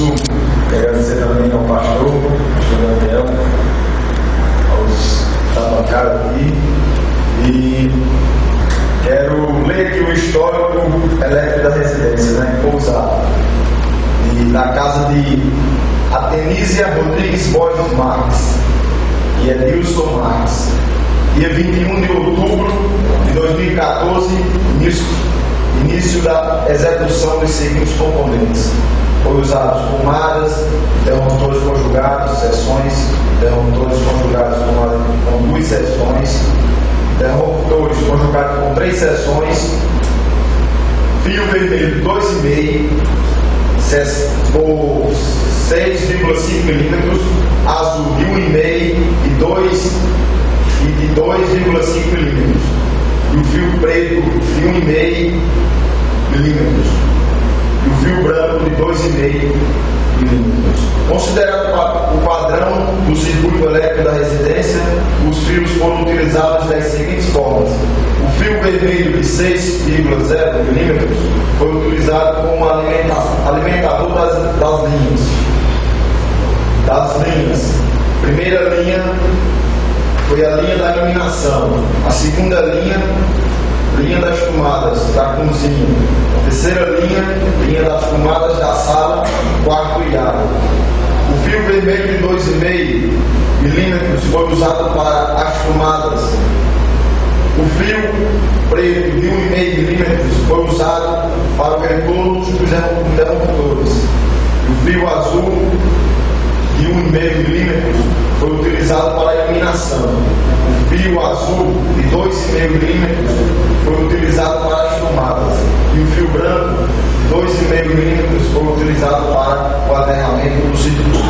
curso. Quero agradecer também ao pastor Daniel, aos da bancada aqui. E quero ler aqui o histórico elétrico da residência, né, em Pousada, e da casa de Atenísia Rodrigues Borges Marques e Edilson Marques. Dia 21 de outubro de 2014, início da execução dos seguintes componentes. Foi usados tomadas, interruptores conjugados, seções, interruptores conjugados com 2 seções, interruptores conjugados com 3 seções, fio vermelho 2,5 por 6,5 milímetros, azul de 1,5 e de 2,5 milímetros, e o fio preto de 1,5 milímetros, e o fio branco de 2,5 milímetros. Considerado o padrão do circuito elétrico da residência, os fios foram utilizados das seguintes formas. O fio vermelho de 6,0 milímetros foi utilizado como alimentador das linhas. Primeira linha foi a linha da iluminação. A segunda linha das tomadas da cozinha. A terceira linha das tomadas da sala, quarto e área. O fio vermelho de 2,5 milímetros foi usado para as tomadas. O fio preto de 1,5 milímetros foi usado para o retorno dos interruptores. O fio azul de 1,5 milímetros foi utilizado para a iluminação. O fio azul de 2,5 milímetros foi utilizado para as tomadas. E o fio branco de 2,5 milímetros foi utilizado para o aterramento do circuito.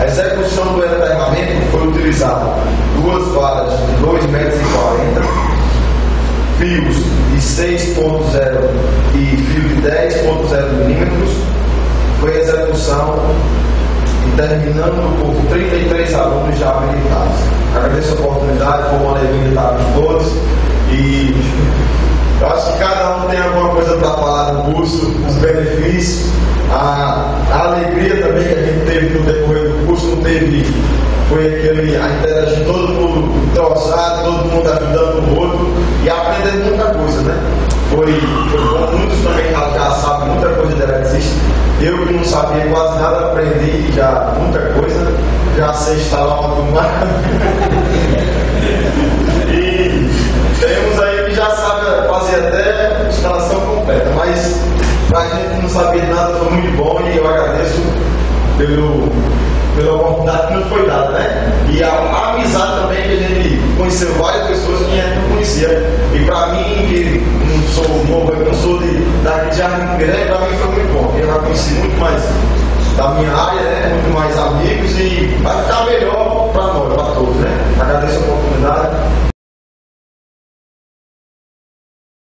A execução do aterramento foi utilizada 2 varas de 2,40 metros, fios de 6,0 e fio de 10,0 milímetros. Foi a execução terminando por 33 alunos já habilitados. Agradeço a oportunidade, foi uma alegria estar com todos, e eu acho que cada um tem alguma coisa para falar no curso, os benefícios, a alegria também que a gente teve no decorrer do curso. Não teve, foi a interagir, todo mundo entrosado, todo mundo ajudando o outro e aprendendo muita coisa, né? Foi bom, muitos também já sabem muita coisa de eletricista. Eu que não sabia quase nada, aprendi já muita coisa, já sei instalar uma tomada. E temos aí que já sabe fazer até instalação completa, mas pra gente não saber nada foi muito bom, e eu agradeço pela oportunidade que nos foi dada, né? E a amizade também, que a gente conheceu várias pessoas que a gente não conhecia. E para mim, que não sou novo, eu não sou daqui de Jardim Grande, para mim foi muito bom. Eu já conheci muito mais da minha área, né? Muito mais amigos, e vai ficar